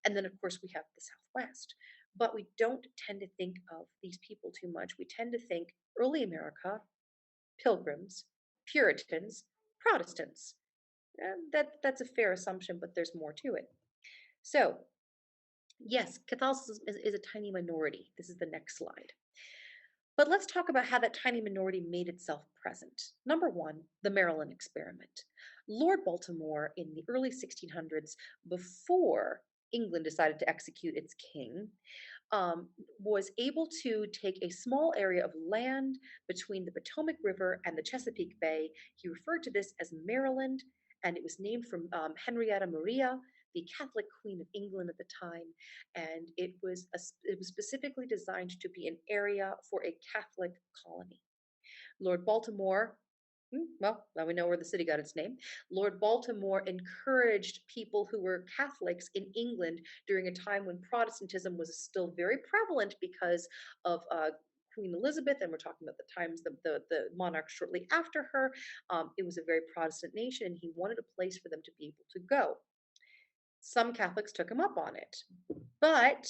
and then of course we have the Southwest. But we don't tend to think of these people too much. We tend to think early America, Pilgrims, Puritans, Protestants. That's a fair assumption, but there's more to it. So, yes, Catholicism is a tiny minority. This is the next slide. But let's talk about how that tiny minority made itself present. Number one, the Maryland experiment. Lord Baltimore in the early 1600s, before England decided to execute its king, um, was able to take a small area of land between the Potomac River and the Chesapeake Bay. He referred to this as Maryland, and it was named from Henrietta Maria, the Catholic Queen of England at the time. And it was specifically designed to be an area for a Catholic colony. Lord Baltimore Well, now we know where the city got its name. Lord Baltimore encouraged people who were Catholics in England during a time when Protestantism was still very prevalent because of Queen Elizabeth, and we're talking about the times the monarch shortly after her. It was a very Protestant nation, and he wanted a place for them to be able to go. Some Catholics took him up on it, but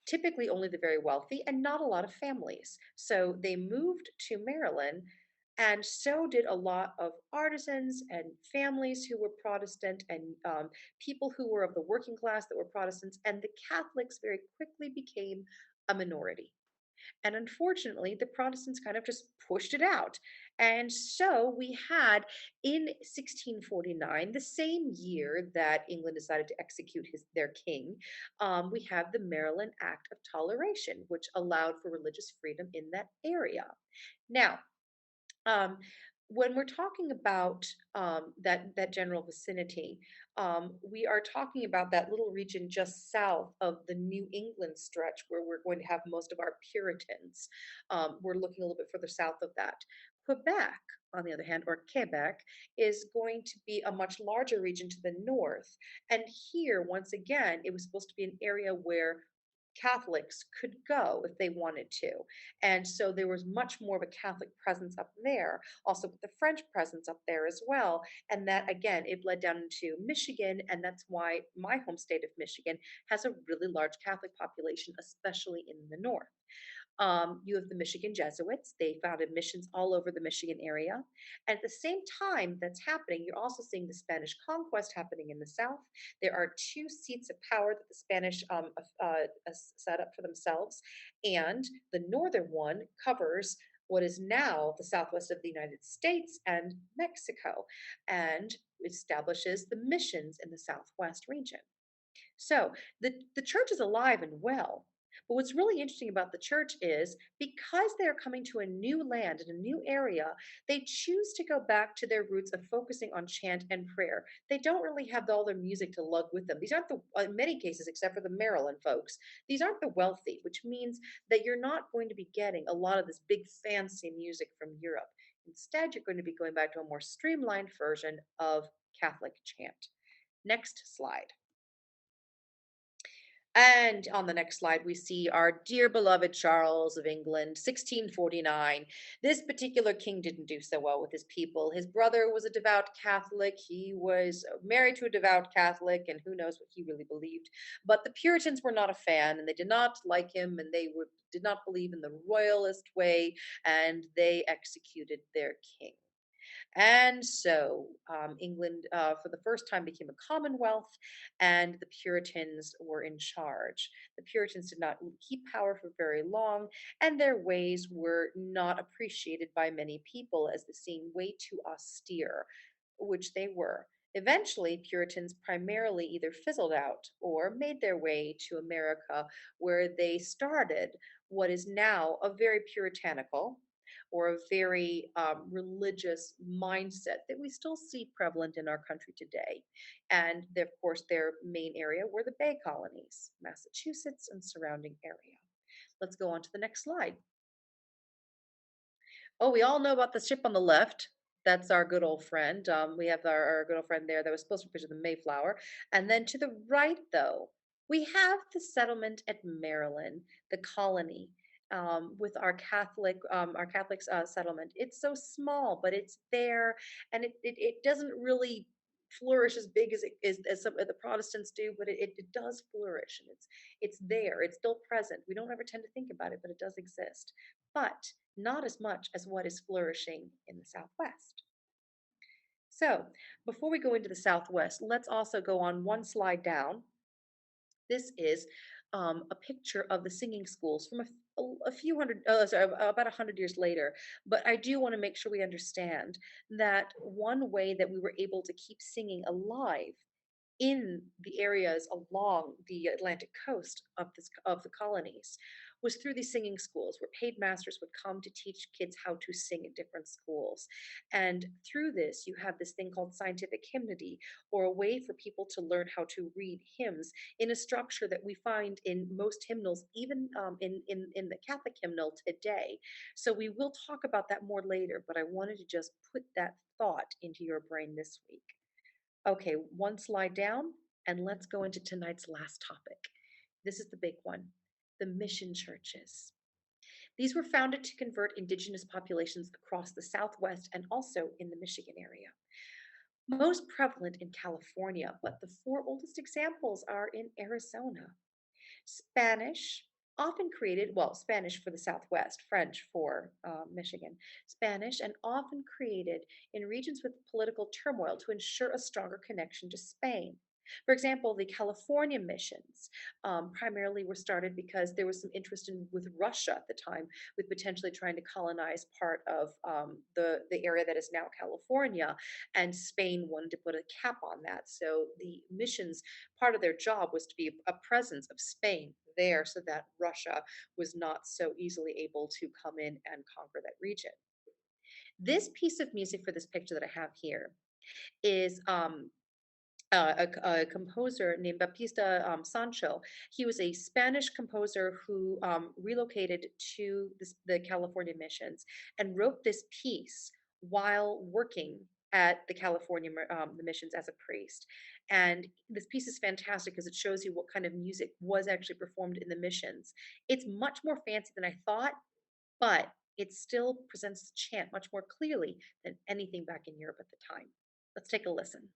typically only the very wealthy and not a lot of families. So they moved to Maryland, and so did a lot of artisans and families who were Protestant and people who were of the working class that were Protestants. And the Catholics very quickly became a minority. And unfortunately, the Protestants kind of just pushed it out. And so we had in 1649, the same year that England decided to execute their king, we have the Maryland Act of Toleration, which allowed for religious freedom in that area. Now, um, when we're talking about that general vicinity, we are talking about that little region just south of the New England stretch where we're going to have most of our Puritans. We're looking a little bit further south of that. Quebec, on the other hand, or Quebec, is going to be a much larger region to the north. And here, once again, it was supposed to be an area where Catholics could go if they wanted to. And so there was much more of a Catholic presence up there, also with the French presence up there as well. And that, again, it bled down into Michigan. And that's why my home state of Michigan has a really large Catholic population, especially in the north. You have the Michigan Jesuits. They founded missions all over the Michigan area. And at the same time that's happening, you're also seeing the Spanish conquest happening in the South. There are two seats of power that the Spanish set up for themselves. And the northern one covers what is now the southwest of the United States and Mexico, and establishes the missions in the southwest region. So the church is alive and well. But what's really interesting about the church is because they are coming to a new land and a new area, they choose to go back to their roots of focusing on chant and prayer. They don't really have all their music to lug with them. These aren't in many cases, except for the Maryland folks, these aren't the wealthy, which means that you're not going to be getting a lot of this big fancy music from Europe. Instead, you're going to be going back to a more streamlined version of Catholic chant. Next slide. And on the next slide, we see our dear beloved Charles of England, 1649. This particular king didn't do so well with his people. His brother was a devout Catholic. He was married to a devout Catholic, and who knows what he really believed. But the Puritans were not a fan, and they did not like him, and did not believe in the royalist way, and they executed their king. And so England, for the first time, became a commonwealth, and the Puritans were in charge. The Puritans did not keep power for very long, and their ways were not appreciated by many people as they seemed way too austere, which they were. Eventually, Puritans primarily either fizzled out or made their way to America, where they started what is now a very puritanical or a very religious mindset that we still see prevalent in our country today. And of course, their main area were the Bay Colonies, Massachusetts and surrounding area. Let's go on to the next slide. Oh, we all know about the ship on the left. That's our good old friend. We have our good old friend there that was supposed to be the Mayflower. And then to the right, though, we have the settlement at Maryland, the colony, with our Catholic settlement. It's so small, but it's there, and it doesn't really flourish as big as it is as some of the Protestants do, but it does flourish, and it's there. It's still present. We don't ever tend to think about it, but it does exist. But not as much as what is flourishing in the Southwest. So before we go into the Southwest, let's also go on one slide down. This is a picture of the singing schools from a few hundred, sorry, about 100 years later. But I do want to make sure we understand that one way that we were able to keep singing alive in the areas along the Atlantic coast of the colonies was through these singing schools where paid masters would come to teach kids how to sing at different schools. And through this, you have this thing called scientific hymnody, or a way for people to learn how to read hymns in a structure that we find in most hymnals, even in the Catholic hymnal today. So we will talk about that more later, but I wanted to just put that thought into your brain this week. Okay, one slide down, and let's go into tonight's last topic. This is the big one, the mission churches. These were founded to convert indigenous populations across the Southwest and also in the Michigan area. Most prevalent in California, but the four oldest examples are in Arizona. Spanish, often created, well, Spanish for the Southwest, French for Michigan, Spanish, and often created in regions with political turmoil to ensure a stronger connection to Spain. For example, the California missions primarily were started because there was some interest in with Russia at the time, with potentially trying to colonize part of the area that is now California, and Spain wanted to put a cap on that. So the missions, part of their job was to be a presence of Spain there so that Russia was not so easily able to come in and conquer that region. This piece of music for this picture that I have here is a composer named Baptista Sancho. He was a Spanish composer who relocated to the California missions and wrote this piece while working at the California the missions as a priest. And this piece is fantastic because it shows you what kind of music was actually performed in the missions. It's much more fancy than I thought, but it still presents the chant much more clearly than anything back in Europe at the time. Let's take a listen.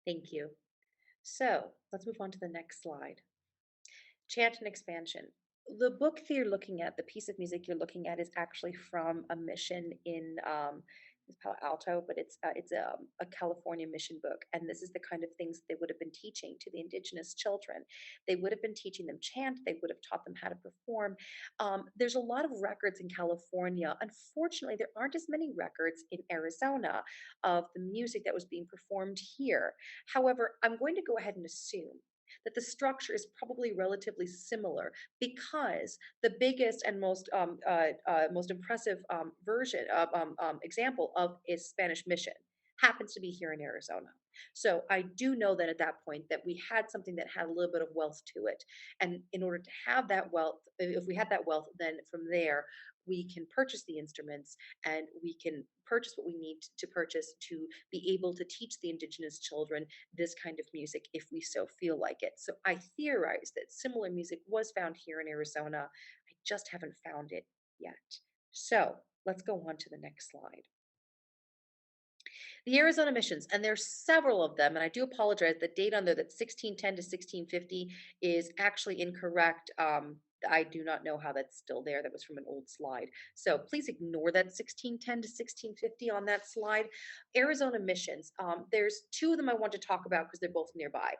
Thank you. So let's move on to the next slide. Chant and expansion. The book that you're looking at, the piece of music you're looking at, is actually from a mission in it's Palo Alto, but it's a California mission book, and this is the kind of things they would have been teaching to the indigenous children. They would have been teaching them chant. They would have taught them how to perform. There's a lot of records in California. Unfortunately, there aren't as many records in Arizona of the music that was being performed here. However, I'm going to go ahead and assume that the structure is probably relatively similar because the biggest and most impressive version of example of a Spanish mission happens to be here in Arizona. So I do know that at that point that we had something that had a little bit of wealth to it, and in order to have that wealth, if we had that wealth, then from there we can purchase the instruments and we can purchase what we need to purchase to be able to teach the indigenous children this kind of music if we so feel like it. So I theorize that similar music was found here in Arizona. I just haven't found it yet. So let's go on to the next slide. The Arizona missions, and there's several of them, and I do apologize. The date on there that 1610 to 1650 is actually incorrect. I do not know how that's still there. That was from an old slide. So please ignore that 1610 to 1650 on that slide. Arizona missions. There's two of them I want to talk about because they're both nearby.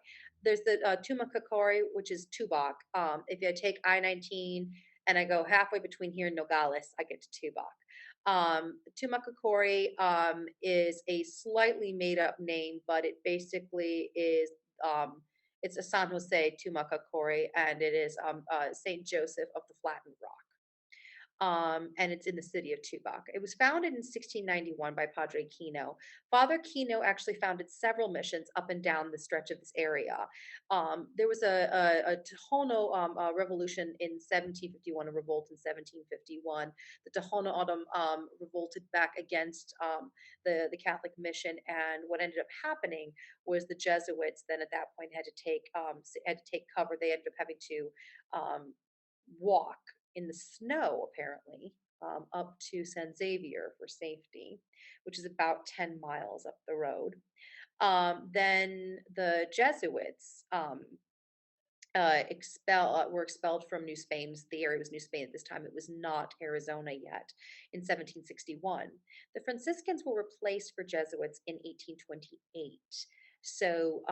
There's the Tumacacori, which is Tubac. If I take I-19 and I go halfway between here and Nogales, I get to Tubac. Tumakakori is a slightly made up name, but it basically is it's a San Jose Tumakakori, and it is Saint Joseph of the Flattened Rock. and it's in the city of Tubac. It was founded in 1691 by Padre Kino. Father Kino actually founded several missions up and down the stretch of this area. There was a Tohono revolution in 1751, a revolt in 1751. The Tohono O'odham revolted back against the Catholic mission, and what ended up happening was the Jesuits then at that point had to take cover. They ended up having to um, walk in the snow, apparently, up to San Xavier for safety, which is about 10 miles up the road. Then the Jesuits were expelled from New Spain. The area was New Spain at this time. It was not Arizona yet in 1761. The Franciscans were replaced for Jesuits in 1828. So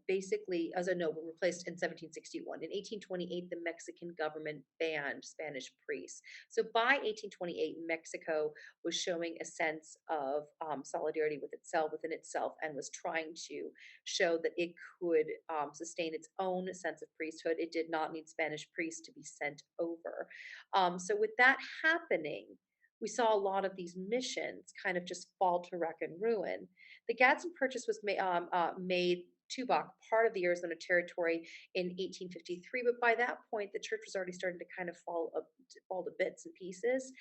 basically, as I know, were replaced in 1761. In 1828, the Mexican government banned Spanish priests. So by 1828, Mexico was showing a sense of solidarity with itself, within itself, and was trying to show that it could sustain its own sense of priesthood. It did not need Spanish priests to be sent over. So, with that happening, we saw a lot of these missions kind of just fall to wreck and ruin. The Gadsden Purchase was made Tubac part of the Arizona Territory in 1853, but by that point, the church was already starting to kind of fall to bits and pieces.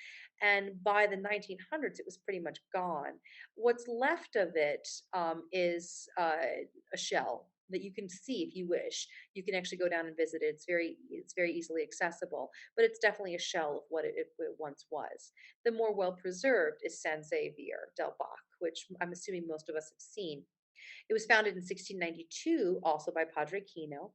And by the 1900s, it was pretty much gone. What's left of it is a shell that you can see if you wish. You can actually go down and visit it. It's very easily accessible, but it's definitely a shell of what it once was. The more well preserved is San Xavier del Bac, which I'm assuming most of us have seen. It was founded in 1692, also by Padre Kino.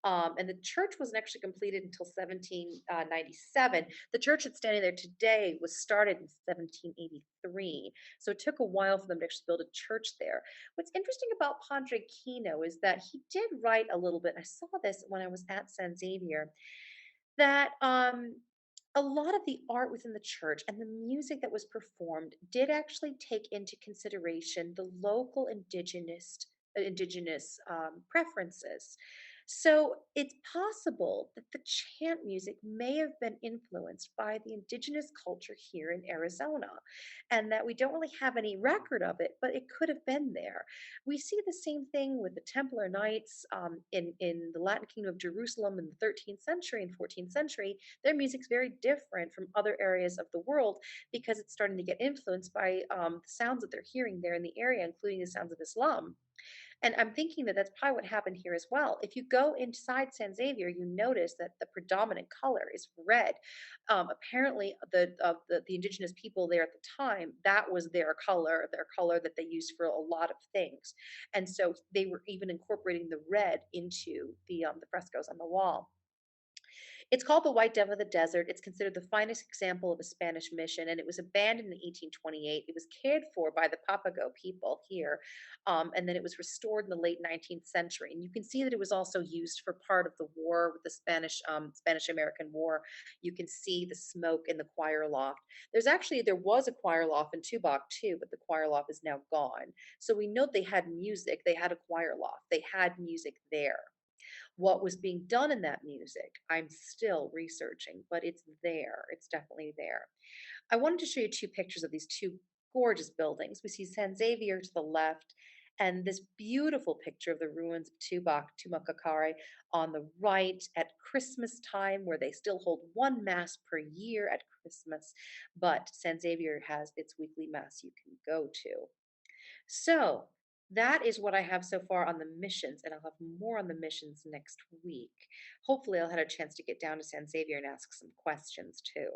And the church wasn't actually completed until 1797. The church that's standing there today was started in 1783. So it took a while for them to actually build a church there. What's interesting about Padre Kino is that he did write a little bit. I saw this when I was at San Xavier that a lot of the art within the church and the music that was performed did actually take into consideration the local indigenous preferences. So it's possible that the chant music may have been influenced by the indigenous culture here in Arizona, and that we don't really have any record of it, but it could have been there. We see the same thing with the Templar Knights in the Latin Kingdom of Jerusalem in the 13th century and 14th century. Their music's very different from other areas of the world because it's starting to get influenced by the sounds that they're hearing there in the area, including the sounds of Islam. And I'm thinking that that's probably what happened here as well. If you go inside San Xavier, you notice that the predominant color is red. Apparently, the indigenous people there at the time, that was their color that they used for a lot of things, and so they were even incorporating the red into the frescoes on the wall. It's called the White Dove of the Desert. It's considered the finest example of a Spanish mission, and it was abandoned in 1828. It was cared for by the Papago people here, and then it was restored in the late 19th century. And you can see that it was also used for part of the war with the Spanish American War. You can see the smoke in the choir loft. There was a choir loft in Tubac too, but the choir loft is now gone. So we know they had music. They had a choir loft. They had music there. What was being done in that music, I'm still researching, but it's there. It's definitely there. I wanted to show you two pictures of these two gorgeous buildings. We see San Xavier to the left and this beautiful picture of the ruins of Tumacacare on the right at Christmas time, where they still hold one mass per year at Christmas, but San Xavier has its weekly mass you can go to. So that is what I have so far on the missions, and I'll have more on the missions next week. Hopefully, I'll have a chance to get down to San Xavier and ask some questions too.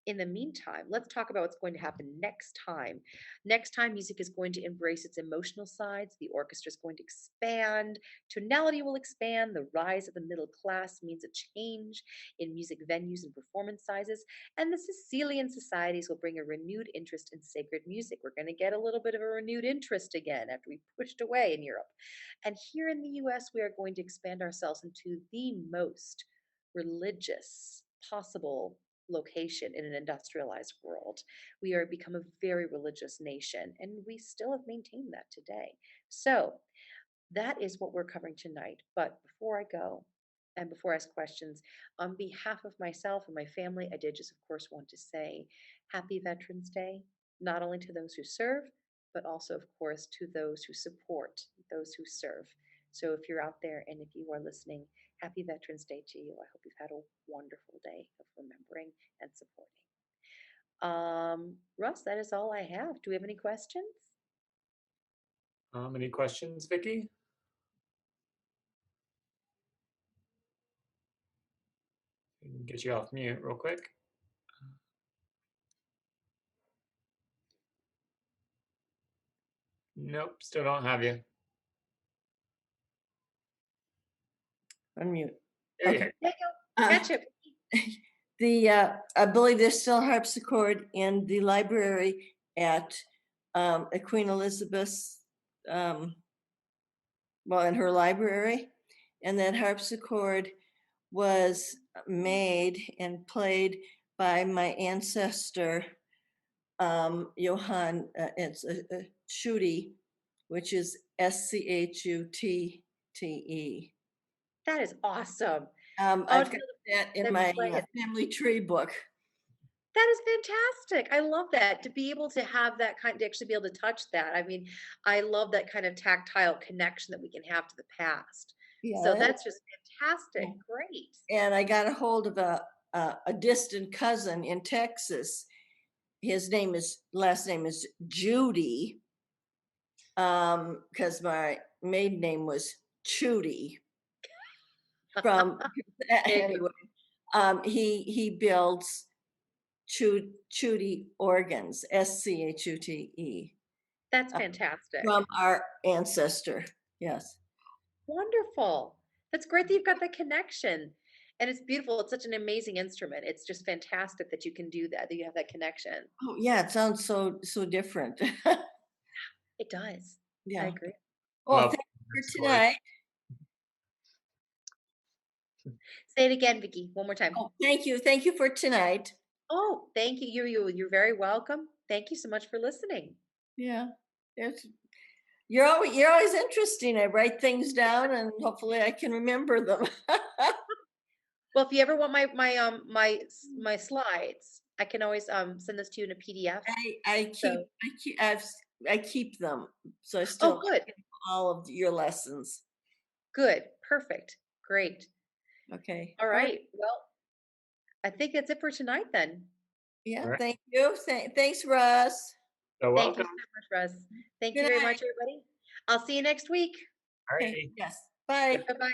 In the meantime, let's talk about what's going to happen next time. Next time, music is going to embrace its emotional sides. The orchestra is going to expand. Tonality will expand. The rise of the middle class means a change in music venues and performance sizes. And the Sicilian societies will bring a renewed interest in sacred music. We're going to get a little bit of a renewed interest again after we pushed away in Europe. And here in the US, we are going to expand ourselves into the most religious possible location in an industrialized world. We are become a very religious nation, and we still have maintained that today. So that is what we're covering tonight. But before I go, And before I ask questions, on behalf of myself and my family, I did just, of course, want to say Happy Veterans Day, not only to those who serve, but also, of course, to those who support those who serve. So if you're out there and if you are listening, Happy Veterans Day to you. I hope you've had a wonderful day of remembering and supporting. Russ, that is all I have. Do we have any questions? Any questions, Vicky? We can get you off mute real quick. Nope, still don't have you. Unmute. There you Okay. go. There you go. Uh, Gotcha. I believe there's still harpsichord in the library at Queen Elizabeth's, well, in her library. And that harpsichord was made and played by my ancestor, Johann, it's Schutte, which is Schutte. That is awesome. Oh, I've got that in that's my right. family tree book. That is fantastic. I love that, to be able to have that kind to actually be able to touch that. I mean, I love that kind of tactile connection that we can have to the past. So Yeah. that's just fantastic. Great. And I got a hold of a distant cousin in Texas. His last name is Judy, because my maiden name was Chudy. From anyway, he builds Chudy organs, Schute, That's fantastic. from our ancestor. Yes. Wonderful. That's great that you've got that connection. And it's beautiful. It's such an amazing instrument. It's just fantastic that you can do that, that you have that connection. Oh yeah, it sounds so different. It does. I Yeah. agree. Well, Love thank you for story. tonight. Say it again, Vicky, one more time. Oh, thank you. Thank you for tonight. Oh, thank you. You're very welcome. Thank you so much for listening. Yeah. It's you're always interesting. I write things down and hopefully I can remember them. Well, if you ever want my slides, I can always send this to you in a PDF. So, I keep them. So I oh, still good, all of your lessons. good, perfect, great. Okay. All All right. right. Well, I think that's it for tonight then. Yeah. All right. Thank you. Thanks, Russ. Thank So you welcome. so much, Russ. Thank Good you very night. much, everybody. I'll see you next week. All Okay. right. Yes. Bye. Bye bye.